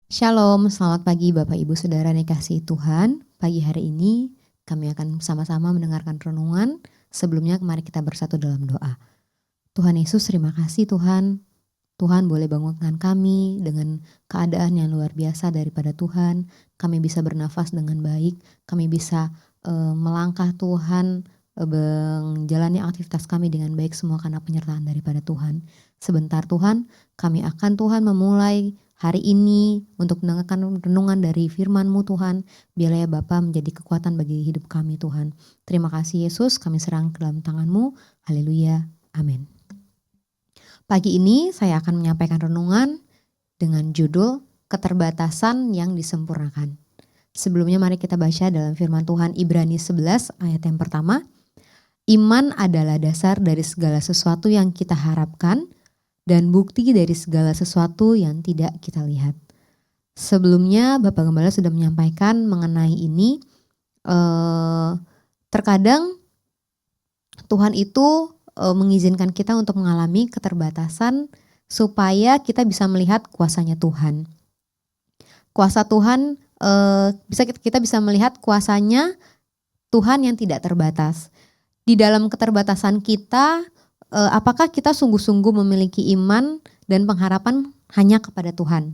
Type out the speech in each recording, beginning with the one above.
Shalom, selamat pagi Bapak Ibu Saudara yang dikasihi Tuhan. Pagi hari ini kami akan sama-sama mendengarkan renungan. Sebelumnya mari kita bersatu dalam doa. Tuhan Yesus, terima kasih Tuhan. Tuhan boleh bangunkan kami dengan keadaan yang luar biasa daripada Tuhan. Kami bisa bernafas dengan baik. Kami bisa melangkah Tuhan, menjalani aktivitas kami dengan baik semua karena penyertaan daripada Tuhan. Sebentar Tuhan, kami akan Tuhan memulai hari ini untuk mendengarkan renungan dari firman-Mu Tuhan. Biarlah ya Bapa menjadi kekuatan bagi hidup kami Tuhan. Terima kasih Yesus, kami serang ke dalam tangan-Mu. Haleluya, amin. Pagi ini saya akan menyampaikan renungan dengan judul Keterbatasan yang Disempurnakan. Sebelumnya mari kita baca dalam firman Tuhan Ibrani 11 ayat yang pertama. Iman adalah dasar dari segala sesuatu yang kita harapkan dan bukti dari segala sesuatu yang tidak kita lihat. Sebelumnya Bapak Gembala sudah menyampaikan mengenai ini. Terkadang Tuhan itu mengizinkan kita untuk mengalami keterbatasan supaya kita bisa melihat kuasanya Tuhan. Kuasa Tuhan, kita bisa melihat kuasanya Tuhan yang tidak terbatas. Di dalam keterbatasan kita, apakah kita sungguh-sungguh memiliki iman dan pengharapan hanya kepada Tuhan?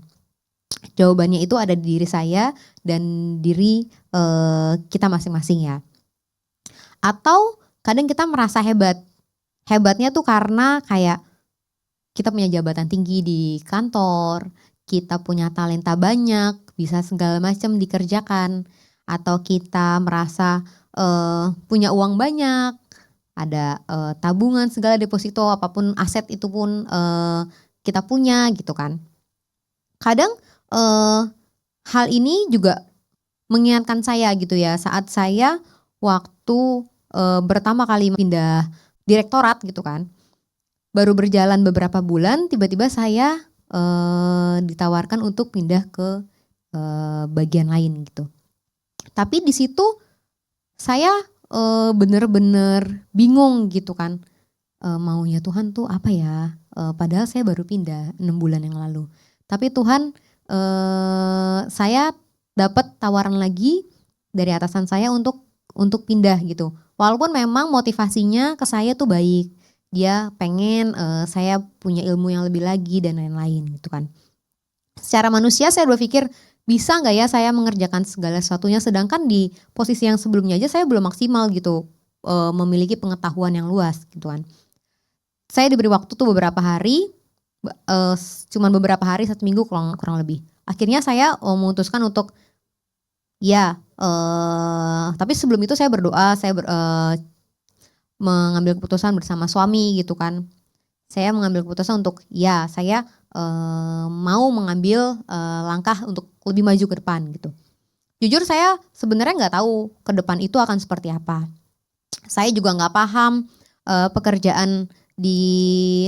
Jawabannya itu ada di diri saya dan diri kita masing-masing ya. Atau kadang kita merasa hebat. Hebatnya tuh karena kayak kita punya jabatan tinggi di kantor, kita punya talenta banyak, bisa segala macam dikerjakan. Atau kita merasa punya uang banyak, ada tabungan segala deposito apapun aset itu pun kita punya gitu kan. Kadang hal ini juga mengingatkan saya gitu ya saat saya waktu pertama kali pindah direktorat gitu kan. Baru berjalan beberapa bulan tiba-tiba saya ditawarkan untuk pindah ke bagian lain gitu. Tapi di situ saya bener-bener bingung gitu kan, maunya Tuhan tuh apa ya, padahal saya baru pindah 6 bulan yang lalu. Tapi Tuhan, saya dapat tawaran lagi dari atasan saya untuk pindah gitu. Walaupun memang motivasinya ke saya tuh baik, dia pengen saya punya ilmu yang lebih lagi dan lain-lain gitu kan. Secara manusia saya berpikir, bisa nggak ya saya mengerjakan segala sesuatunya, sedangkan di posisi yang sebelumnya aja saya belum maksimal gitu, memiliki pengetahuan yang luas gitu kan. Saya diberi waktu tuh beberapa hari, cuman beberapa hari, 1 minggu kurang lebih. Akhirnya saya memutuskan untuk ya, tapi sebelum itu saya berdoa, saya mengambil keputusan bersama suami gitu kan. Saya mengambil keputusan untuk ya saya mau mengambil langkah untuk lebih maju ke depan gitu. Jujur saya sebenarnya nggak tahu ke depan itu akan seperti apa. Saya juga nggak paham pekerjaan di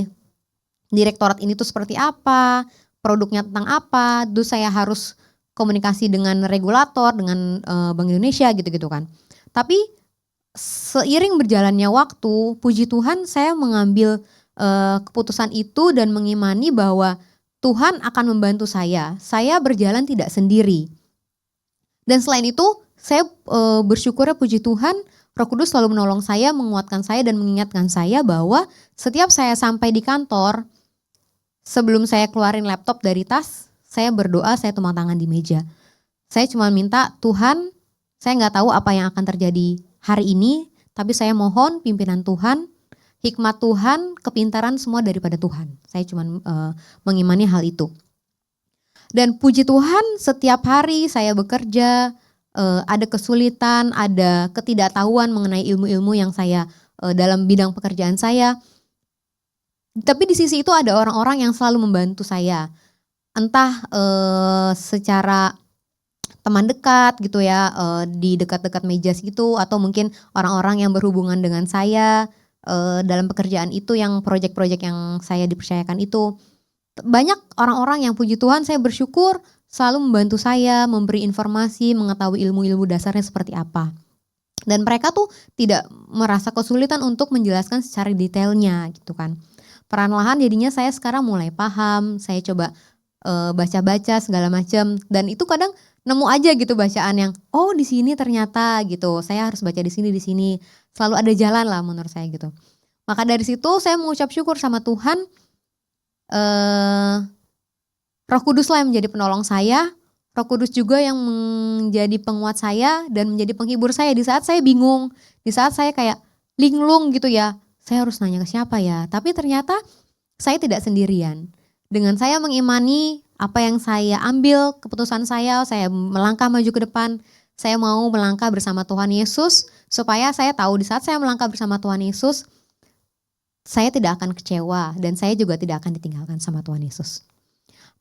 direktorat ini tuh seperti apa, produknya tentang apa, terus saya harus komunikasi dengan regulator, dengan Bank Indonesia gitu-gitu kan. Tapi seiring berjalannya waktu, puji Tuhan saya mengambil keputusan itu dan mengimani bahwa Tuhan akan membantu saya. Saya berjalan tidak sendiri. Dan selain itu, saya bersyukur puji Tuhan, Roh Kudus selalu menolong saya, menguatkan saya dan mengingatkan saya bahwa setiap saya sampai di kantor, sebelum saya keluarin laptop dari tas, saya berdoa, saya tumpang tangan di meja. Saya cuma minta, Tuhan, saya nggak tahu apa yang akan terjadi hari ini, tapi saya mohon pimpinan Tuhan, hikmat Tuhan, kepintaran semua daripada Tuhan. Saya cuma mengimani hal itu. Dan puji Tuhan setiap hari saya bekerja, ada kesulitan, ada ketidaktahuan mengenai ilmu-ilmu yang saya dalam bidang pekerjaan saya. Tapi di sisi itu ada orang-orang yang selalu membantu saya. Entah secara teman dekat gitu ya, di dekat-dekat meja situ, atau mungkin orang-orang yang berhubungan dengan saya dalam pekerjaan itu, yang proyek-proyek yang saya dipercayakan itu. Banyak orang-orang yang puji Tuhan saya bersyukur selalu membantu saya, memberi informasi, mengetahui ilmu-ilmu dasarnya seperti apa. Dan mereka tuh tidak merasa kesulitan untuk menjelaskan secara detailnya gitu kan. Perlahan-lahan jadinya saya sekarang mulai paham, saya coba baca-baca segala macam, dan itu kadang nemu aja gitu bacaan yang, oh di sini ternyata gitu, saya harus baca di sini, selalu ada jalan lah menurut saya gitu. Maka dari situ saya mengucap syukur sama Tuhan, Roh Kudus lah yang menjadi penolong saya, Roh Kudus juga yang menjadi penguat saya dan menjadi penghibur saya di saat saya bingung, di saat saya kayak linglung gitu ya, saya harus nanya ke siapa ya, tapi ternyata saya tidak sendirian. Dengan saya mengimani apa yang saya ambil, keputusan saya melangkah maju ke depan, saya mau melangkah bersama Tuhan Yesus, supaya saya tahu di saat saya melangkah bersama Tuhan Yesus, saya tidak akan kecewa dan saya juga tidak akan ditinggalkan sama Tuhan Yesus.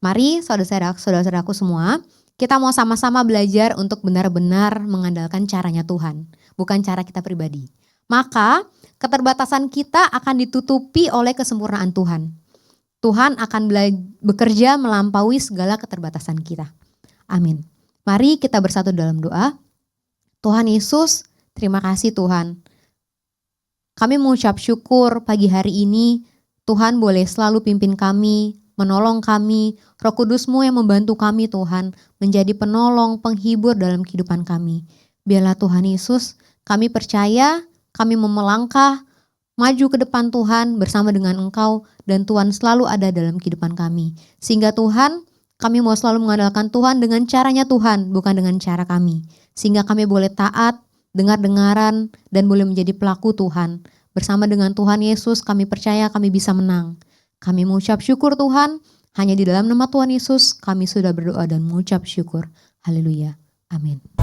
Mari saudara-saudaraku semua, kita mau sama-sama belajar untuk benar-benar mengandalkan caranya Tuhan, bukan cara kita pribadi. Maka keterbatasan kita akan ditutupi oleh kesempurnaan Tuhan. Tuhan akan bekerja melampaui segala keterbatasan kita. Amin. Mari kita bersatu dalam doa. Tuhan Yesus, terima kasih Tuhan. Kami mengucap syukur pagi hari ini, Tuhan boleh selalu pimpin kami, menolong kami, Roh Kudus-Mu yang membantu kami Tuhan, menjadi penolong, penghibur dalam kehidupan kami. Biarlah Tuhan Yesus, kami percaya, kami mau melangkah, maju ke depan Tuhan bersama dengan Engkau, dan Tuhan selalu ada dalam kehidupan kami. Sehingga Tuhan, kami mau selalu mengandalkan Tuhan dengan caranya Tuhan, bukan dengan cara kami. Sehingga kami boleh taat, dengar-dengaran, dan boleh menjadi pelaku Tuhan. Bersama dengan Tuhan Yesus, kami percaya kami bisa menang. Kami mengucap syukur Tuhan, hanya di dalam nama Tuhan Yesus kami sudah berdoa dan mengucap syukur. Haleluya. Amin.